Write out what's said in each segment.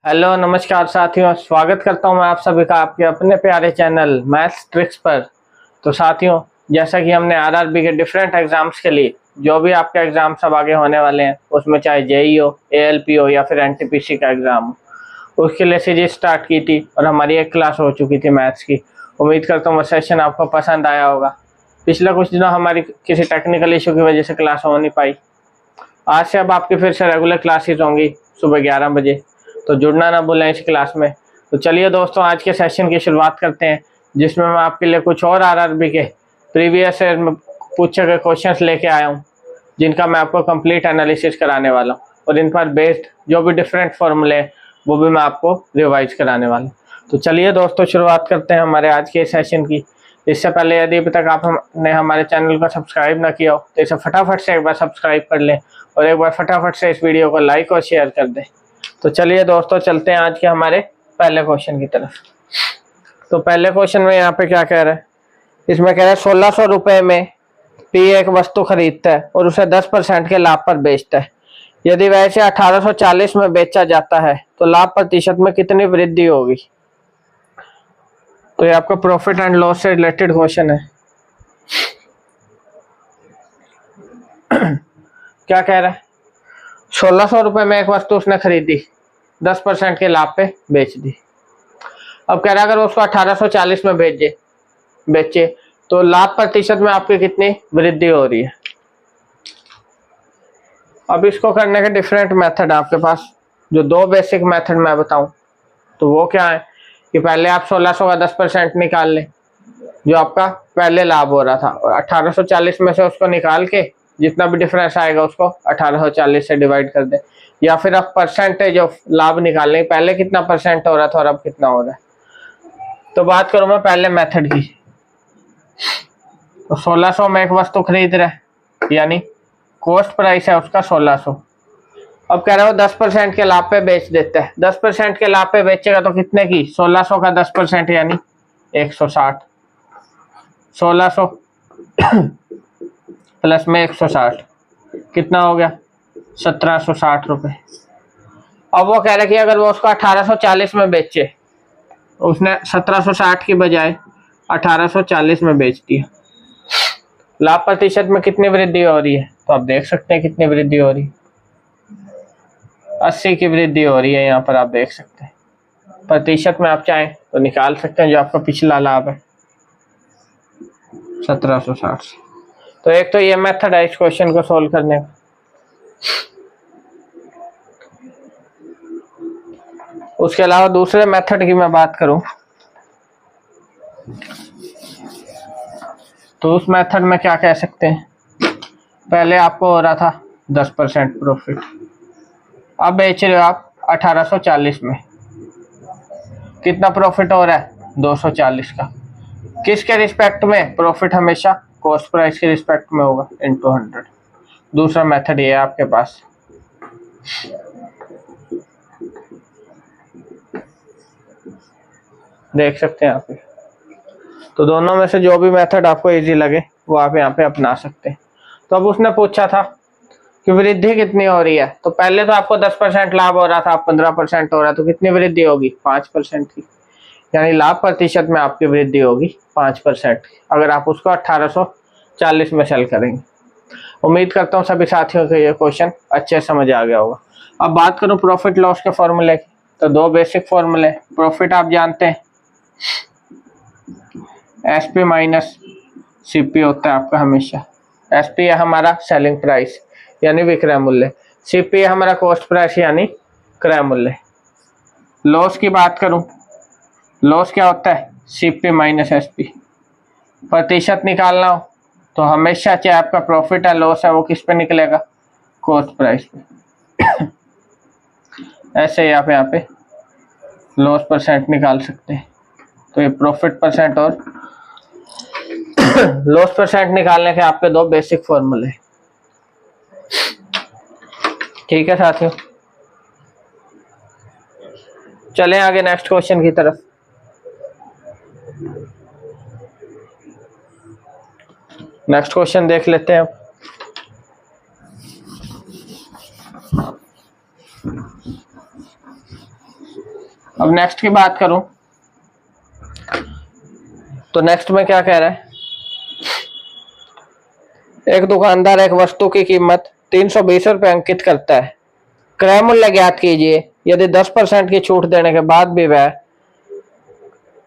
Hello नमस्कार साथियों, स्वागत करता हूं मैं आप सभी का आपके अपने प्यारे चैनल मैथ्स ट्रिक्स पर। तो साथियों, जैसा कि हमने आरआरबी के डिफरेंट एग्जाम्स के लिए जो भी आपके एग्जाम सब आगे होने वाले हैं, उसमें चाहे जेई हो, एएलपी हो या फिर एनटीपीसी का एग्जाम हो, उसके लिए सीरीज स्टार्ट की थी और हमारी एक क्लास हो चुकी थी मैथ्स की। उम्मीद करता हूँ वो सेशन आपको पसंद आया होगा। पिछले कुछ दिनों हमारी किसी टेक्निकल इशू की वजह से क्लास हो नहीं पाई। आज से अब आपकी फिर से रेगुलर क्लासेस होंगी सुबह 11 बजे, तो जुड़ना ना भूलें इस क्लास में। तो चलिए दोस्तों, आज के सेशन की शुरुआत करते हैं, जिसमें मैं आपके लिए कुछ और आरआरबी के प्रीवियस ईयर में पूछे गए क्वेश्चंस लेके आया हूँ, जिनका मैं आपको कंप्लीट एनालिसिस कराने वाला हूँ और इन पर बेस्ड जो भी डिफरेंट फॉर्मूले वो भी मैं आपको रिवाइज कराने वाला हूँ। तो चलिए दोस्तों, शुरुआत करते हैं हमारे आज के सेशन की। इससे पहले यदि अभी तक आपने हमारे चैनल को सब्सक्राइब ना किया हो तो इसे फटाफट से एक बार सब्सक्राइब कर लें और एक बार फटाफट से इस वीडियो को लाइक और शेयर कर दें। तो चलिए दोस्तों, चलते हैं आज के हमारे पहले क्वेश्चन की तरफ। तो पहले क्वेश्चन में यहाँ पे क्या कह रहा है, इसमें कह रहा है 1600 रुपए में पी एक वस्तु खरीदता है और उसे 10% के लाभ पर बेचता है। यदि वह इसे 1840 में बेचा जाता है तो लाभ प्रतिशत में कितनी वृद्धि होगी। तो ये आपका प्रॉफिट एंड लॉस से रिलेटेड क्वेश्चन है। क्या कह रहा है, 1600 रुपए में एक वस्तु उसने खरीदी, 10% के लाभ पे बेच दी। अब कह रहा है अगर उसको 1840 में बेचे तो लाभ प्रतिशत में आपकी कितनी वृद्धि हो रही है। अब इसको करने के डिफरेंट मेथड आपके पास, जो दो बेसिक मेथड मैं बताऊं तो वो क्या है कि पहले आप 1600 का 10% निकाल लें, जो आपका पहले लाभ हो रहा था, और 1840 में से उसको निकाल के जितना भी डिफरेंस आएगा उसको 1840 से डिवाइड कर दें। या फिर आप परसेंटेज ऑफ लाभ निकाल लें, पहले कितना परसेंट हो रहा था और अब कितना हो रहा है। तो बात करूं मैं पहले मेथड की, तो 1600 में एक वस्तु खरीद रहा है, यानी कॉस्ट प्राइस है उसका 1600। अब कह रहा है वो 10% के लाभ पे बेच देता है। 10% के लाभ पे बेचेगा तो कितने की, 1600 का 10% यानी 160। 1600 प्लस में 160 कितना हो गया, 1760 रुपए। अब वो कह रहा है कि अगर वो उसको 1840 में बेचे, उसने 1760 की बजाय 1840 में बेच दिया, लाभ प्रतिशत में कितनी वृद्धि हो रही है। तो आप देख सकते हैं कितनी वृद्धि हो रही है, 80 की वृद्धि हो रही है। यहाँ पर आप देख सकते हैं प्रतिशत में आप चाहें तो निकाल सकते हैं जो आपका पिछला लाभ है 1760। तो एक तो ये मेथड है इस क्वेश्चन को सोल्व करने का। उसके अलावा दूसरे मेथड की मैं बात करूं तो उस मेथड में क्या कह सकते हैं, पहले आपको हो रहा था 10% प्रॉफिट, अब बेच रहे हो आप 1840 में, कितना प्रॉफिट हो रहा है, 240 का। किसके रिस्पेक्ट में प्रॉफिट, हमेशा कॉस्ट प्राइस के रिस्पेक्ट में होगा, इनटू 100। दूसरा मेथड ये है आपके पास। देख सकते हैं आप, तो दोनों में से जो भी मेथड आपको इजी लगे वो आप यहाँ पे अपना सकते हैं। तो अब उसने पूछा था कि वृद्धि कितनी हो रही है, तो पहले तो आपको 10% लाभ हो रहा था, अब 15% हो रहा है, तो कितनी वृद्धि होगी, 5% की, यानी लाभ प्रतिशत में आपकी वृद्धि होगी 5% अगर आप उसको 1840 में सेल करेंगे। उम्मीद करता हूँ सभी साथियों को ये क्वेश्चन अच्छे समझ आ गया होगा। अब बात करूँ प्रॉफिट लॉस के फॉर्मूले की, तो दो बेसिक फॉर्मूले। प्रॉफिट आप जानते हैं एसपी माइनस सीपी होता है आपका हमेशा। एसपी है हमारा सेलिंग प्राइस यानी विक्रय मूल्य, सीपी है हमारा कॉस्ट प्राइस यानी क्रय मूल्य। लॉस की बात करूं, लॉस क्या होता है, सीपी माइनस एसपी। प्रतिशत निकालना हो तो हमेशा चाहे आपका प्रॉफिट है लॉस है वो किस पे निकलेगा, कॉस्ट प्राइस पे। ऐसे ही आप यहाँ पे लॉस परसेंट निकाल सकते हैं। तो ये प्रॉफिट परसेंट और लॉस परसेंट निकालने के आपके दो बेसिक फॉर्मूले। ठीक है साथियों, चलें आगे नेक्स्ट क्वेश्चन की तरफ। नेक्स्ट क्वेश्चन देख लेते हैं। अब नेक्स्ट की बात करूं तो नेक्स्ट में क्या कह रहा है, एक दुकानदार एक वस्तु की कीमत 320 रुपये अंकित करता है। क्रय मूल्य ज्ञात कीजिए। यदि 10% की छूट देने के बाद भी वह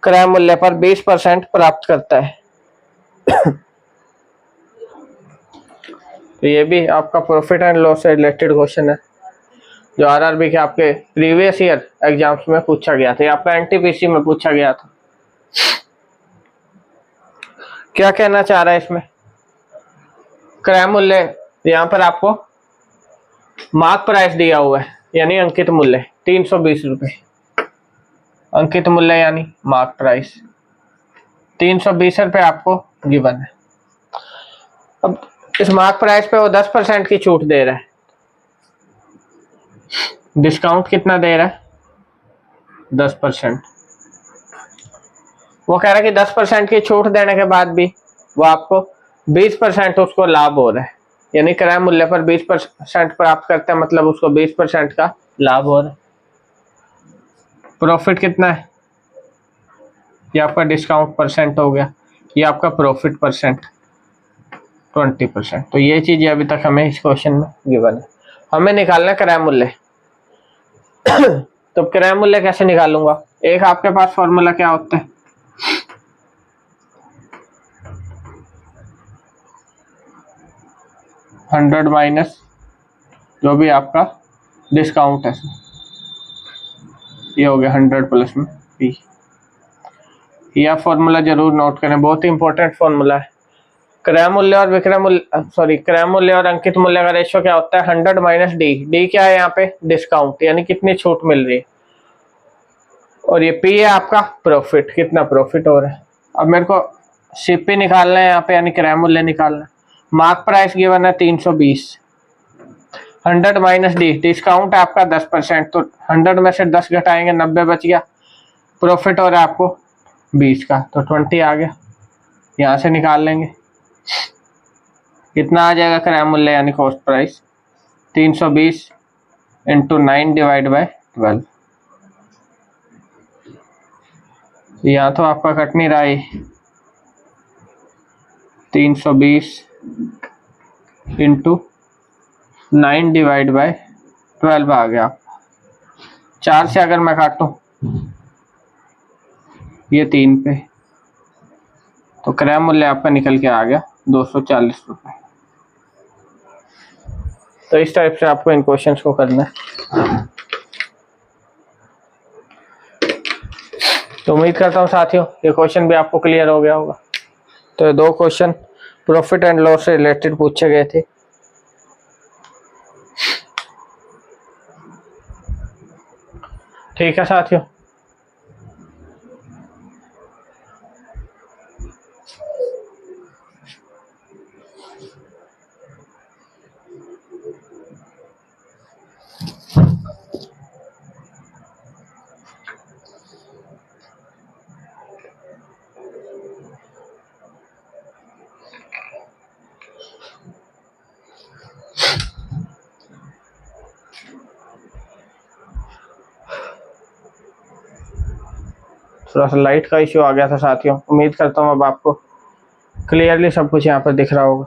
क्रय मूल्य पर 20% प्राप्त करता है। तो ये भी आपका प्रॉफिट एंड लॉस से रिलेटेड क्वेश्चन है, जो आरआरबी के आपके प्रीवियस ईयर एग्जाम्स में पूछा गया था, आपका एनटीपीसी में पूछा गया था। क्या कहना चाह रहा है इसमें, क्रय मूल्य यहाँ पर आपको मार्क प्राइस दिया हुआ है, यानी अंकित मूल्य 320 रुपये, अंकित मूल्य यानी मार्क प्राइस 320 रुपये आपको गिवन है। अब इस मार्क प्राइस पे वो 10% की छूट दे रहा है, डिस्काउंट कितना दे रहा है 10%। वो कह रहा है कि 10% की छूट देने के बाद भी वो आपको 20% उसको लाभ हो रहा है, यानी क्रय मूल्य पर 20% प्राप्त करते हैं, मतलब उसको 20% का लाभ हो रहा है। प्रॉफिट कितना है, ये आपका डिस्काउंट परसेंट हो गया, ये आपका प्रॉफिट परसेंट 20%। तो ये चीज अभी तक हमें इस क्वेश्चन में गिवन है, हमें निकालना है क्रय मूल्य। तो क्रय मूल्य कैसे निकालूंगा, एक आपके पास फॉर्मूला क्या होता है, हंड्रेड माइनस जो भी आपका डिस्काउंट है, ये हो गया 100 प्लस में पी। यह फॉर्मूला जरूर नोट करें, बहुत ही इंपॉर्टेंट फॉर्मूला है। क्रय मूल्य और विक्रय मूल्य क्रय मूल्य और अंकित मूल्य का रेशियो क्या होता है, 100 माइनस डी। डी क्या है यहाँ पे, डिस्काउंट, यानी कितनी छूट मिल रही है, और ये पी है आपका प्रॉफिट, कितना प्रॉफिट हो रहा है। अब मेरे को सीपी निकालना है यहाँ पे, यानी क्रय मूल्य निकालना है। मार्क प्राइस गिवन है 320, 100 माइनस डी, डिस्काउंट है आपका 10%, तो 100 में से 10 घटाएंगे 90 बच गया, प्रॉफिट हो रहा है आपको 20 का, तो 20 आ गया, यहाँ से निकाल लेंगे कितना आ जाएगा क्रय मूल्य यानी cost price, 320 into 9 divide by 12। यहाँ तो आपका कट नहीं रहा है, 320 इंटू 9 डिवाइड बाय 12 आ गया। 4 से अगर मैं काटूं ये 3 पे, तो क्रय मूल्य आपका निकल के आ गया 240 रुपये। तो इस टाइप से आपको इन क्वेश्चंस को करना है। तो उम्मीद करता हूँ साथियों ये क्वेश्चन भी आपको क्लियर हो गया होगा। तो ये 2 क्वेश्चन प्रॉफिट एंड लॉस से रिलेटेड पूछे गए थे। ठीक है साथियों, थोड़ा सा लाइट का इश्यू आ गया था साथियों। उम्मीद करता हूँ अब आपको क्लियरली सब कुछ यहाँ पर दिख रहा होगा।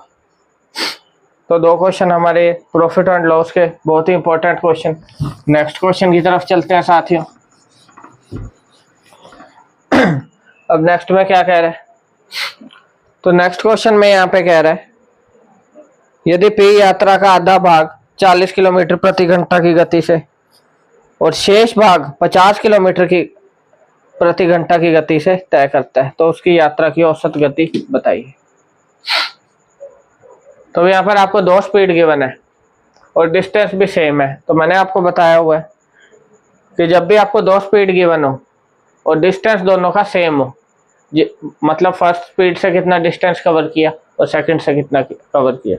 तो 2 क्वेश्चन हमारे प्रॉफिट एंड लॉस के, बहुत ही इंपॉर्टेंट क्वेश्चन। नेक्स्ट क्वेश्चन की तरफ चलते हैं साथियों। अब नेक्स्ट में क्या कह रहा है, तो नेक्स्ट क्वेश्चन में यहाँ पे कह रहा है यदि पी यात्रा का आधा भाग 40 किलोमीटर प्रति घंटा की गति से और शेष भाग 50 किलोमीटर की प्रति घंटा की गति से तय करता है, तो उसकी यात्रा की औसत गति बताइए। तो यहाँ पर आपको 2 स्पीड गिवन है और डिस्टेंस भी सेम है। तो मैंने आपको बताया हुआ है कि जब भी आपको 2 स्पीड गिवन हो और डिस्टेंस दोनों का सेम हो, मतलब फर्स्ट स्पीड से कितना डिस्टेंस कवर किया और सेकंड से कितना कवर किया,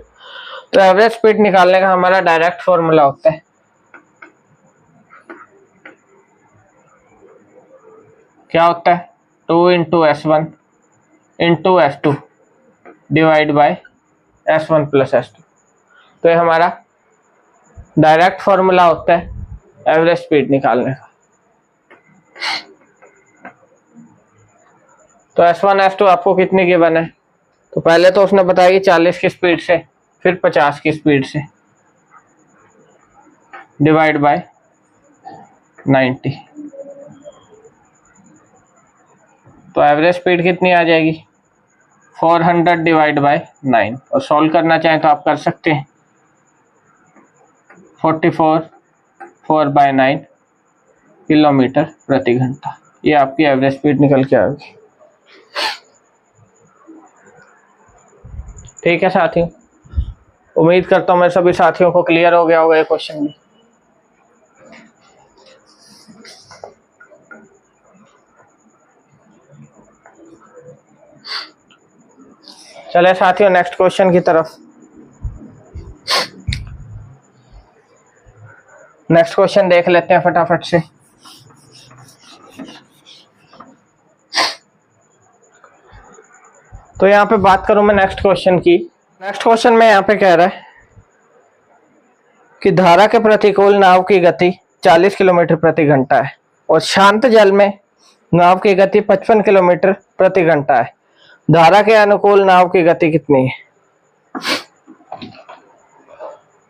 तो एवरेज स्पीड निकालने का हमारा डायरेक्ट फॉर्मूला होता है, क्या होता है, 2 into S1 into S2 divide by S1 plus S2। तो ये हमारा डायरेक्ट फॉर्मूला होता है एवरेज स्पीड निकालने का। तो S1 S2 आपको कितनी गिवन है? तो पहले तो उसने बताया कि 40 की स्पीड से, फिर 50 की स्पीड से, डिवाइड बाय 90। तो एवरेज स्पीड कितनी आ जाएगी? 400 डिवाइड बाय 9। और सॉल्व करना चाहें तो आप कर सकते हैं। 44 4/9 किलोमीटर प्रति घंटा, ये आपकी एवरेज स्पीड निकल के आएगी। ठीक है साथियों, उम्मीद करता हूँ मेरे सभी साथियों को क्लियर हो गया होगा ये क्वेश्चन भी। चले साथियों नेक्स्ट क्वेश्चन की तरफ। नेक्स्ट क्वेश्चन देख लेते हैं फटाफट से। तो यहाँ पे बात करूं मैं नेक्स्ट क्वेश्चन की। नेक्स्ट क्वेश्चन में यहाँ पे कह रहा है कि धारा के प्रतिकूल नाव की गति 40 किलोमीटर प्रति घंटा है और शांत जल में नाव की गति 55 किलोमीटर प्रति घंटा है। धारा के अनुकूल नाव की गति कितनी है?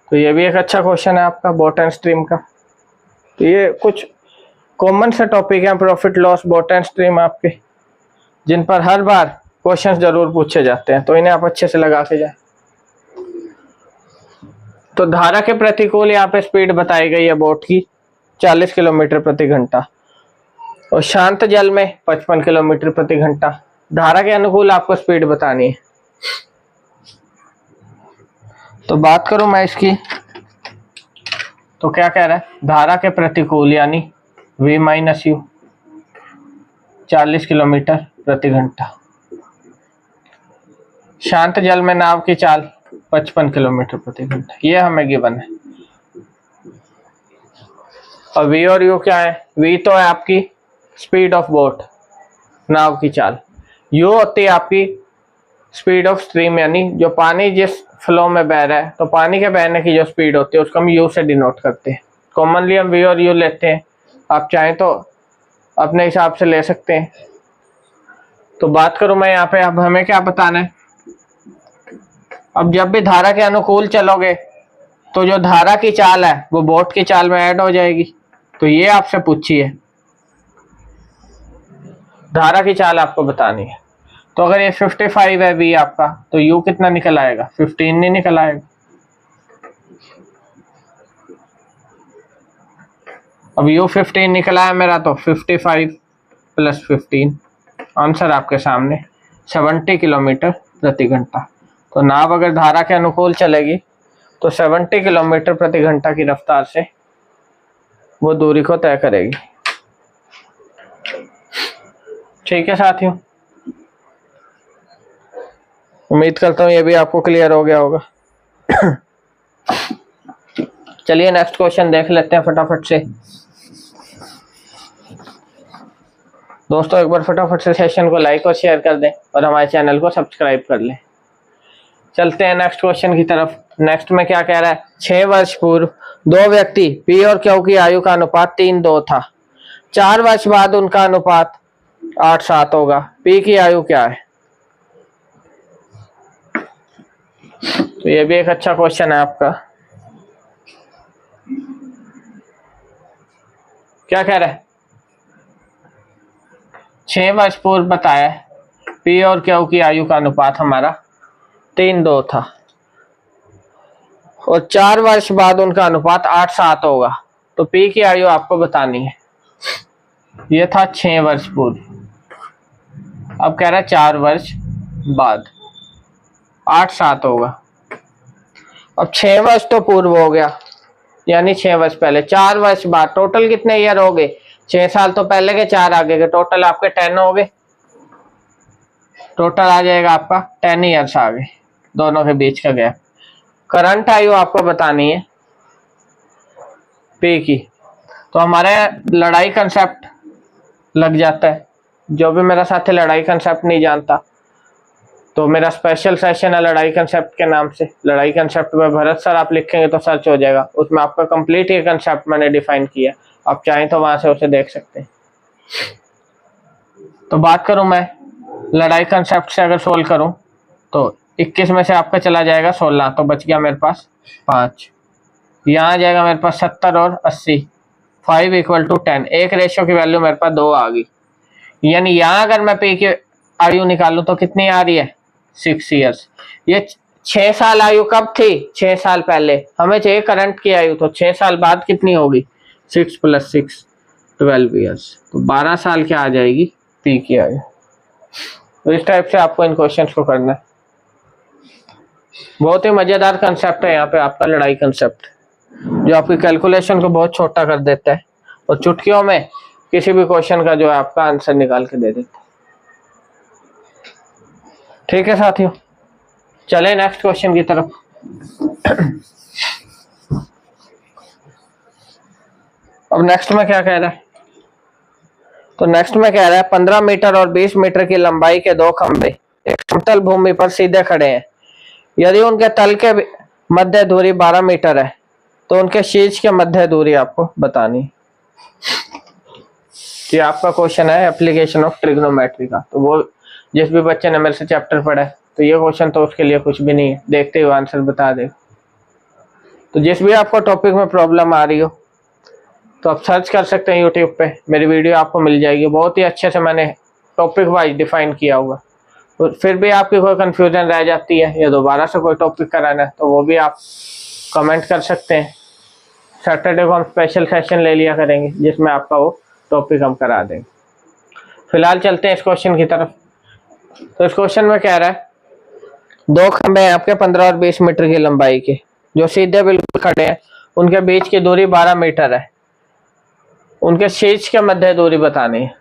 तो ये भी एक अच्छा क्वेश्चन है आपका बोट एंड स्ट्रीम का। तो ये कुछ कॉमन से टॉपिक हैं profit loss boat and stream आपके, जिन पर हर बार क्वेश्चंस जरूर पूछे जाते हैं, तो इन्हें आप अच्छे से लगा के जाए। तो धारा के प्रतिकूल यहाँ पे स्पीड बताई गई है बोट की 40 किलोमीटर प्रति घंटा और शांत जल में 55 किलोमीटर प्रति घंटा। धारा के अनुकूल आपको स्पीड बतानी है। तो बात करूं मैं इसकी, तो क्या कह रहा है? धारा के प्रतिकूल यानी V - U 40 किलोमीटर प्रति घंटा, शांत जल में नाव की चाल 55 किलोमीटर प्रति घंटा, ये हमें गिवन है। और V और U क्या है? V तो है आपकी स्पीड ऑफ बोट, नाव की चाल। U होती है आपकी स्पीड ऑफ स्ट्रीम, यानी जो पानी जिस फ्लो में बह रहा है, तो पानी के बहने की जो स्पीड होती है उसको हम U से डिनोट करते हैं। कॉमनली हम V और U लेते हैं, आप चाहें तो अपने हिसाब से ले सकते हैं। तो बात करूं मैं यहाँ पे, अब हमें क्या बताना है? अब जब भी धारा के अनुकूल चलोगे तो जो धारा की चाल है वो बोट की चाल में ऐड हो जाएगी। तो ये आपसे पूछी है, धारा की चाल आपको बतानी है। तो अगर ये 55 है V आपका, तो U कितना निकल आएगा? 15 नहीं निकल आएगा। अब U 15 निकला है मेरा, तो 55 + 15, आंसर आपके सामने 70 किलोमीटर प्रति घंटा। तो नाव अगर धारा के अनुकूल चलेगी तो 70 किलोमीटर प्रति घंटा की रफ्तार से वो दूरी को तय करेगी। ठीक है साथियों, उम्मीद करता हूँ ये भी आपको क्लियर हो गया होगा। चलिए नेक्स्ट क्वेश्चन देख लेते हैं फटाफट से। दोस्तों एक बार फटाफट से सेशन को लाइक और शेयर कर दें और हमारे चैनल को सब्सक्राइब कर लें। चलते हैं नेक्स्ट क्वेश्चन की तरफ। नेक्स्ट में क्या कह रहा है? 6 वर्ष पूर्व दो व्यक्ति P और Q की आयु का अनुपात 3:2 था। 4 वर्ष बाद उनका अनुपात 8:7 होगा। P की आयु क्या है? तो ये भी एक अच्छा क्वेश्चन है आपका। क्या कह रहा है? 6 वर्ष पूर्व बताया P और Q की आयु का अनुपात हमारा 3:2 था और 4 वर्ष बाद उनका अनुपात 8:7 होगा। तो P की आयु आपको बतानी है। ये था 6 वर्ष पूर्व, अब कह रहा है 4 वर्ष बाद 8:7 होगा। अब 6 वर्ष तो पूर्व हो गया, यानी 6 वर्ष पहले। 4 वर्ष बाद टोटल कितने ईयर हो गए? 6 साल तो पहले के, 4 आगे के, टोटल आपके 10 हो गए। टोटल आ जाएगा आपका 10 ईयर्स आगे, दोनों के बीच का गैप। करंट आयु आपको बतानी है P की। तो हमारे लड़ाई कंसेप्ट लग जाता है। जो भी मेरा साथी लड़ाई कंसेप्ट नहीं जानता, तो मेरा स्पेशल सेशन है लड़ाई कंसेप्ट के नाम से। लड़ाई कंसेप्ट में भरत सर आप लिखेंगे तो सर्च हो जाएगा, उसमें आपका कंप्लीट ये कंसेप्ट मैंने डिफाइन किया। आप चाहें तो वहां से उसे देख सकते हैं। तो बात करूं मैं लड़ाई कंसेप्ट से अगर सोल्व करूं तो 21 में से आपका चला जाएगा 16, तो बच गया मेरे पास 5। यहाँ आ जाएगा मेरे पास 70 और 80, 5 = 10। एक रेशियो की वैल्यू मेरे पास 2 आ गई। यानी यहाँ अगर मैं पी की आयु निकालूं तो कितनी आ रही है, 6 ईयर्स। ये 6 साल आयु कब थी, 6 साल पहले। हमें चाहिए करंट की आयु, तो 6 साल बाद कितनी होगी, 6 + 6 12 ईयर्स। तो 12 साल क्या आ जाएगी पी की आयु। तो इस टाइप से आपको इन क्वेश्चंस को करना है। बहुत ही मजेदार कंसेप्ट है यहाँ पे आपका लड़ाई कंसेप्ट, जो आपकी कैलकुलेशन को बहुत छोटा कर देता है और चुटकियों में किसी भी क्वेश्चन का जो है आपका आंसर निकाल के दे देता है। ठीक है साथियों, चले नेक्स्ट क्वेश्चन की तरफ। अब नेक्स्ट में क्या कह रहा है, तो नेक्स्ट में कह रहा है 15 मीटर और 20 मीटर की लंबाई के 2 खंभे एक समतल भूमि पर सीधे खड़े हैं। यदि उनके तल के मध्य दूरी 12 मीटर है तो उनके शीर्ष के मध्य दूरी आपको बतानी। ये आपका क्वेश्चन है एप्लीकेशन ऑफ ट्रिग्नोमेट्री का। तो वो जिस भी बच्चे ने मेरे से चैप्टर पढ़ा है तो ये क्वेश्चन तो उसके लिए कुछ भी नहीं है, देखते हुए आंसर बता दे। तो जिस भी आपको टॉपिक में प्रॉब्लम आ रही हो तो आप सर्च कर सकते हैं यूट्यूब पे, मेरी वीडियो आपको मिल जाएगी। बहुत ही अच्छे से मैंने टॉपिक वाइज डिफाइन किया हुआ। तो फिर भी आपकी कोई कंफ्यूजन रह जाती है या दोबारा से कोई टॉपिक कराना है तो वो भी आप कमेंट कर सकते हैं। सैटरडे को हम स्पेशल सेशन ले लिया करेंगे जिसमें आपका वो टॉपिक हम करा देंगे। फिलहाल चलते हैं इस क्वेश्चन की तरफ। तो इस क्वेश्चन में कह रहा है 2 खंभे हैं आपके 15 और 20 मीटर की लंबाई के, जो सीधे बिल्कुल खड़े हैं। उनके बीच की दूरी 12 मीटर है। उनके शीर्ष के मध्य दूरी बतानी है।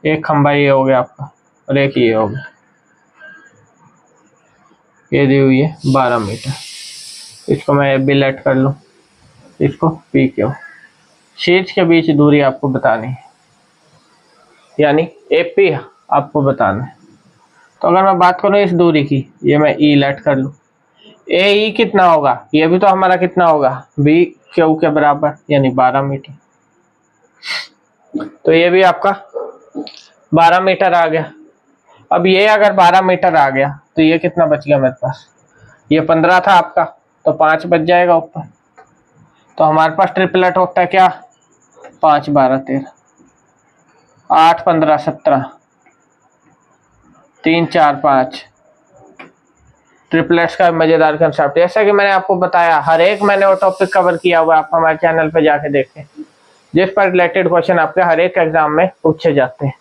एक खंभा ये हो गया आपका और एक ये हो गया, ये दी हुई है 12 मीटर। इसको मैं भी लेट कर लूं, इसको पी क्यू। शीर्ष के बीच दूरी आपको बतानी है, यानी एपी आपको बताना है। तो अगर मैं बात करूं इस दूरी की, ये मैं ई लेट कर लूं। ए ई कितना होगा, ये भी तो हमारा कितना होगा, बी क्यू के बराबर, यानी 12 मीटर। तो ये भी आपका 12 मीटर आ गया। अब ये अगर 12 मीटर आ गया तो ये कितना बच गया मेरे पास, ये 15 था आपका तो 5 बच जाएगा ऊपर। तो हमारे पास ट्रिपलेट होता है क्या, 5 12 13, 8 15 17, 3 4 5। ट्रिपलेट्स का मजेदार कंसेप्ट, जैसा कि मैंने आपको बताया हर एक मैंने वो टॉपिक कवर किया हुआ, आप हमारे चैनल पे जाके देखें, जिस पर रिलेटेड क्वेश्चन आपके हर एक एग्जाम में पूछे जाते हैं।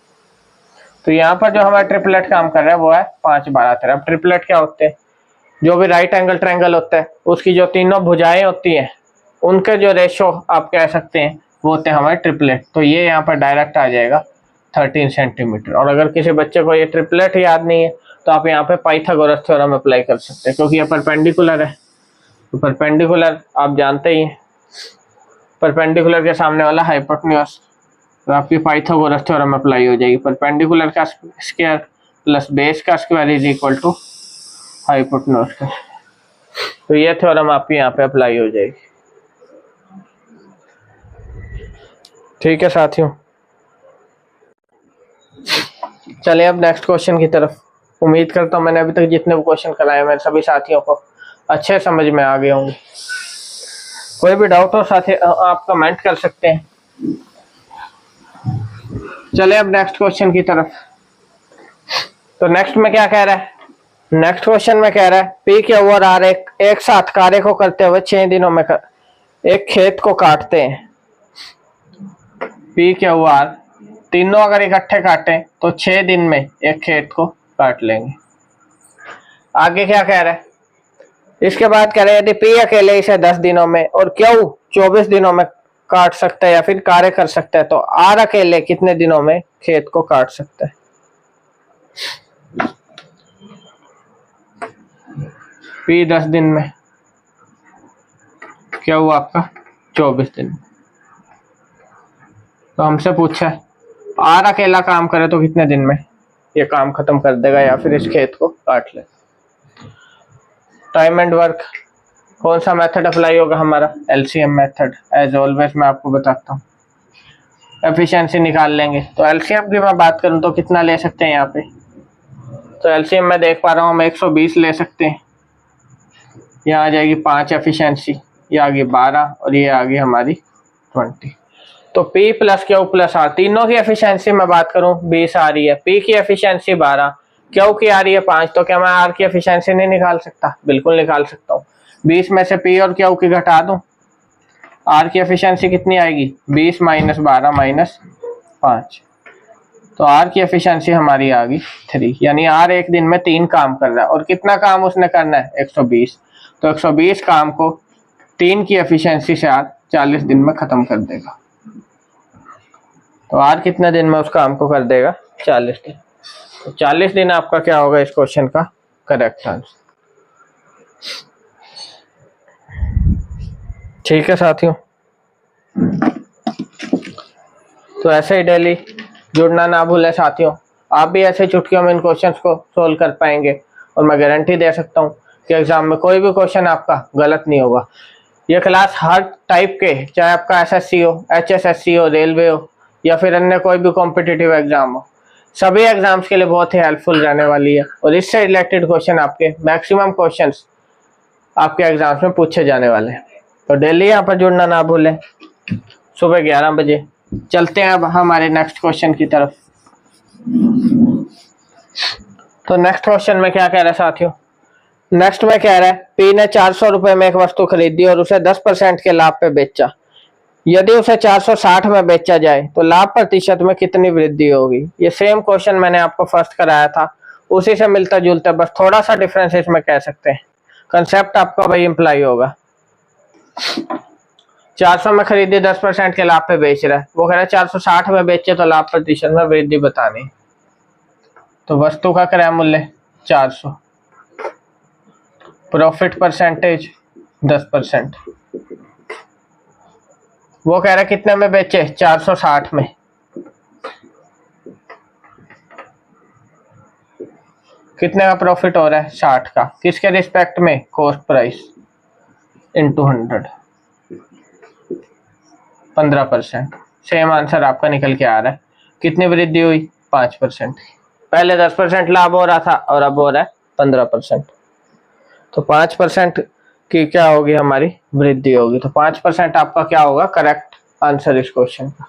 तो यहाँ पर जो हमारा ट्रिपलेट काम कर रहा है वो है 5 12 13। अब ट्रिपलेट क्या होते हैं, जो भी राइट एंगल ट्रायंगल होता है उसकी जो तीनों भुजाएं होती हैं उनके जो रेशो आप कह सकते हैं वो होते हैं हमारे ट्रिपलेट। तो ये यहाँ पर डायरेक्ट आ जाएगा 13 सेंटीमीटर। और अगर किसी बच्चे को ये ट्रिपलेट याद नहीं है तो आप यहाँ पे पाइथागोरस थ्योरम अप्लाई कर सकते हैं, क्योंकि ये परपेंडिकुलर है। तो परपेंडिकुलर आप जानते ही हैं, परपेंडिकुलर के सामने वाला हाइपोटेन्यूज, तो आपकी पाइथागोरस थ्योरम अप्लाई हो जाएगी। परपेंडिकुलर का स्क्वायर प्लस बेस का square is equal to hypotenuse का। तो ये थ्योरम आपकी यहाँ पे अप्लाई हो जाएगी। ठीक है साथियों, चलिए अब नेक्स्ट क्वेश्चन की तरफ। उम्मीद करता हूँ मैंने अभी तक जितने भी क्वेश्चन कराए मेरे सभी साथियों को अच्छे समझ में आ गए होंगे। कोई भी डाउट हो साथी आप कमेंट कर सकते हैं। चले अब नेक्स्ट क्वेश्चन की तरफ। तो नेक्स्ट में क्या कह रहा है, नेक्स्ट क्वेश्चन में कह रहा है पी के और आर एक साथ कार्य को करते हुए 6 दिनों में एक खेत को काटते हैं। पी के आर तीनों अगर इकट्ठे काटे तो 6 दिन में एक खेत को काट लेंगे। आगे क्या कह रहा है, इसके बाद कह रहे हैं यदि पी अकेले इसे 10 दिनों में और क्यू 24 दिनों में काट सकता है या फिर कार्य कर सकता है, तो आर अकेले कितने दिनों में खेत को काट सकता है। पी 10 दिन में, क्या हुआ आपका 24 दिन। तो हमसे पूछा है आर अकेला काम करे तो कितने दिन में ये काम खत्म कर देगा या फिर इस खेत को काट ले। टाइम एंड वर्क कौन सा मेथड अप्लाई होगा हमारा, एलसीएम मेथड। एज ऑलवेज मैं आपको बताता हूँ एफिशिएंसी निकाल लेंगे। तो एलसीएम की मैं बात करूं तो कितना ले सकते हैं यहाँ पे, तो एलसीएम मैं देख पा रहा हूँ हम 120 ले सकते हैं। यहाँ आ जाएगी 5 एफिशिएंसी, ये आ गई 12 और ये आ गई हमारी 20। तो P plus Q plus R तीनों की एफिशिएंसी मैं बात करूं 20 आ रही है, P की एफिशिएंसी 12, Q की आ रही है 5, तो क्या मैं R की एफिशिएंसी नहीं निकाल सकता? बिल्कुल निकाल सकता हूँ। 20 में से P और Q की घटा दूं, R की एफिशिएंसी कितनी आएगी? 20 माइनस 12 माइनस 5, तो R की एफिशिएंसी हमारी आ गई 3, यानी R एक दिन में 3 काम कर रहा है। और कितना काम उसने करना है? 120। तो 120 काम को 3 की एफिशिएंसी से R 40 दिन में खत्म कर देगा। तो R कितने दिन में उस काम को कर देगा? 40 दिन। तो 40 दिन आपका क्या होगा इस क्वेश्चन का करेक्ट आंसर। ठीक है साथियों, तो ऐसे ही डेली जुड़ना ना भूलें साथियों। आप भी ऐसे चुटकियों में इन क्वेश्चंस को सोल्व कर पाएंगे और मैं गारंटी दे सकता हूँ कि एग्जाम में कोई भी क्वेश्चन आपका गलत नहीं होगा। ये क्लास हर टाइप के, चाहे आपका एसएससी हो, एचएसएससी हो, रेलवे हो या फिर अन्य कोई भी कॉम्पिटिटिव एग्जाम हो, सभी एग्जाम्स के लिए बहुत ही हेल्पफुल रहने वाली है। और इससे रिलेटेड क्वेश्चन आपके मैक्सिमम क्वेश्चंस आपके एग्जाम्स में पूछे जाने वाले हैं। तो डेली यहाँ पर जुड़ना ना भूलें। सुबह 11 बजे चलते हैं अब हमारे नेक्स्ट क्वेश्चन की तरफ। तो नेक्स्ट क्वेश्चन में क्या कह रहा है साथियों? नेक्स्ट में कह रहा है पी ने 400 रुपए में एक वस्तु खरीदी और उसे 10% के लाभ पे बेचा। यदि उसे 460 में बेचा जाए तो लाभ प्रतिशत में कितनी वृद्धि होगी? ये सेम क्वेश्चन मैंने आपको फर्स्ट कराया था, उसी से मिलता जुलता, बस थोड़ा सा डिफरेंस इसमें कह सकते हैं। कंसेप्ट आपका वही इम्प्लाई होगा। 400 में खरीदी 10% के लाभ पे बेच रहा है, वो कह रहा है 460 में बेचे तो लाभ प्रतिशत में वृद्धि बतानी। तो वस्तु का क्रय मूल्य 400, प्रॉफिट परसेंटेज 10%। वो कह रहा है कितने में बेचे? 460 में। कितने का प्रॉफिट हो रहा है? 60 का। किसके रिस्पेक्ट में? Cost price into 100, 15%। Same answer आपका निकल के आ रहा है। कितनी वृद्धि हुई? 5%। पहले 10% लाभ हो रहा था और अब हो रहा है 15%। तो 5% की क्या होगी? हमारी वृद्धि होगी। तो 5% आपका क्या होगा करेक्ट आंसर इस क्वेश्चन का।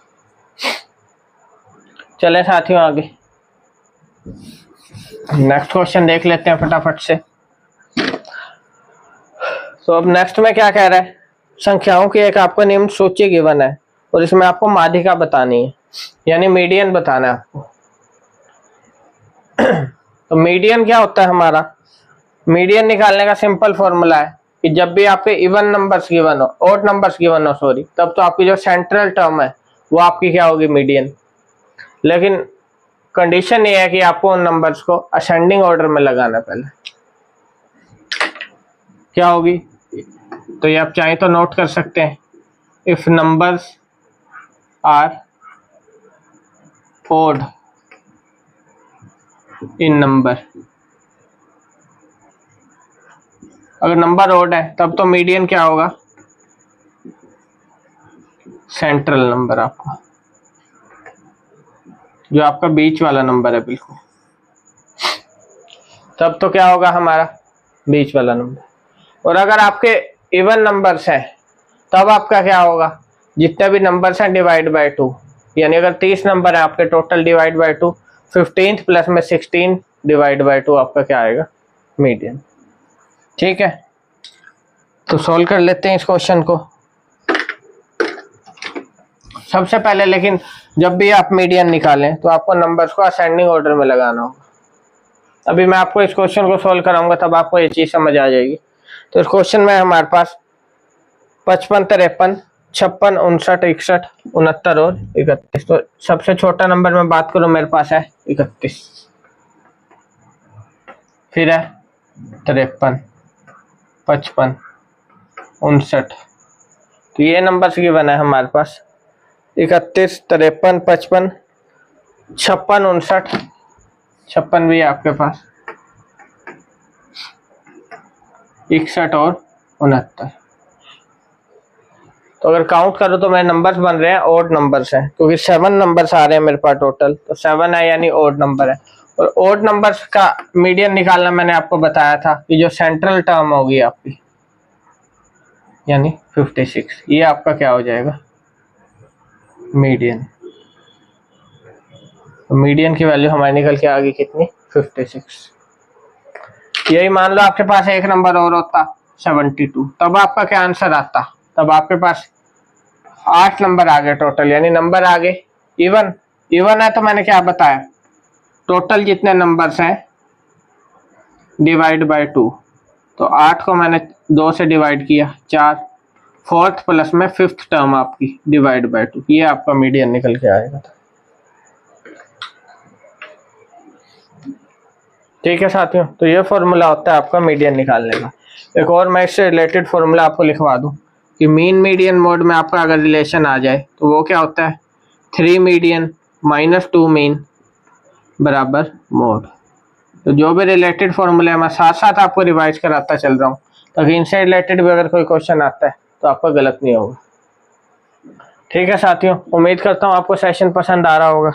चलें साथियों आगे नेक्स्ट क्वेश्चन देख लेते हैं फटाफट से। तो अब नेक्स्ट में क्या कह रहा है? संख्याओं की एक आपको निम्न सूची गिवन है और इसमें आपको माध्यिका बतानी है, यानी मीडियन बताना है आपको। तो मीडियन क्या होता है हमारा? मीडियन निकालने का सिंपल फॉर्मूला है कि जब भी आपके इवन नंबर्स गिवन हो, ऑड नंबर्स गिवन हो सॉरी, तब तो आपकी जो सेंट्रल टर्म है वो आपकी क्या होगी? मीडियन। लेकिन कंडीशन ये है कि आपको उन नंबर्स को असेंडिंग ऑर्डर में लगाना पहले। क्या होगी? तो ये आप चाहें तो नोट कर सकते हैं, if numbers are odd in number. अगर नंबर ओड है तब तो मीडियन क्या होगा? सेंट्रल नंबर आपका, जो आपका बीच वाला नंबर है बिल्कुल, तब तो क्या होगा हमारा? बीच वाला नंबर। और अगर आपके इवन नंबर्स हैं तब आपका क्या होगा? जितने भी नंबर्स हैं डिवाइड बाय 2, यानी अगर 30 नंबर है आपके टोटल डिवाइड बाय 2, 15 प्लस में 16 डिवाइड बाय 2 आपका क्या आएगा? मीडियन। ठीक है, तो सॉल्व कर लेते हैं इस क्वेश्चन को। सबसे पहले लेकिन जब भी आप मीडियन निकालें तो आपको नंबर्स को असेंडिंग ऑर्डर में लगाना होगा। अभी मैं आपको इस क्वेश्चन को सॉल्व कराऊंगा तब आपको ये चीज समझ आ जाएगी। तो इस क्वेश्चन में हमारे पास 55, 53, 56, 59, 61, 69 और 31। तो सबसे छोटा नंबर में बात करूं मेरे पास है 31, फिर है 53, 55, 59। तो ये नंबर की बना है हमारे पास 31, 53, 55, 56, 59, 56 भी है आपके पास, 61 और 69। तो अगर काउंट करो तो मेरे नंबर्स बन रहे हैं ओड नंबर्स हैं, क्योंकि 7 नंबर्स आ रहे हैं मेरे पास टोटल, तो 7 है यानी ओड नंबर है। और ओड नंबर्स का मीडियन निकालना मैंने आपको बताया था कि जो सेंट्रल टर्म होगी आपकी यानी 56, ये आपका क्या हो जाएगा मीडियन। मीडियन की वैल्यू हमारी निकल के आ गई कितनी 56। यही मान लो आपके पास एक नंबर और होता 72, तब आपका क्या आंसर आता, तब आपके पास 8 नंबर आ गए टोटल, यानी नंबर आ गए इवन। इवन है तो मैंने क्या बताया, टोटल जितने नंबर्स हैं डिवाइड बाय 2, तो 8 को मैंने 2 से डिवाइड किया 4, फोर्थ प्लस में फिफ्थ टर्म आपकी डिवाइड बाय 2, ये आपका मीडियन निकल के आएगा था। ठीक है साथियों, तो ये फॉर्मूला होता है आपका मीडियन निकालने का। एक और मैं इससे रिलेटेड फॉर्मूला आपको लिखवा दूं कि मीन मीडियन मोड में आपका अगर रिलेशन आ जाए तो वो क्या होता है 3 मीडियन माइनस 2 मीन बराबर मोड। तो जो भी रिलेटेड फॉर्मूला है मैं साथ साथ आपको रिवाइज कराता चल रहा हूँ, ताकि इनसे रिलेटेड भी अगर कोई क्वेश्चन आता है तो आपका गलत नहीं होगा। ठीक है साथियों, उम्मीद करता हूँ आपको सेशन पसंद आ रहा होगा।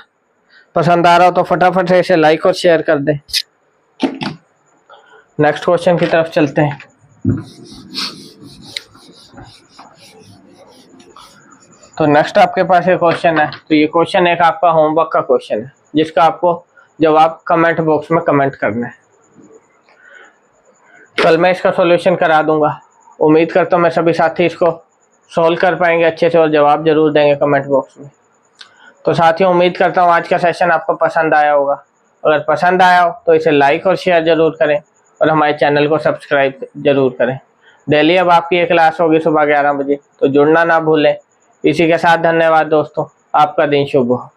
पसंद आ रहा हो तो फटाफट से इसे लाइक और शेयर कर दें। नेक्स्ट क्वेश्चन की तरफ चलते हैं। तो नेक्स्ट आपके पास एक क्वेश्चन है, तो ये क्वेश्चन एक आपका होमवर्क का क्वेश्चन है जिसका आपको जवाब कमेंट बॉक्स में कमेंट करना है। कल मैं इसका सॉल्यूशन करा दूंगा। उम्मीद करता हूँ मैं सभी साथी इसको सॉल्व कर पाएंगे अच्छे से और जवाब जरूर देंगे कमेंट बॉक्स में। तो साथियों उम्मीद करता हूँ आज का सेशन आपको पसंद आया होगा। अगर पसंद आया हो तो इसे लाइक और शेयर जरूर करें और हमारे चैनल को सब्सक्राइब जरूर करें। डेली अब आपकी एक क्लास होगी सुबह 11 बजे, तो जुड़ना ना भूलें। इसी के साथ धन्यवाद दोस्तों, आपका दिन शुभ हो।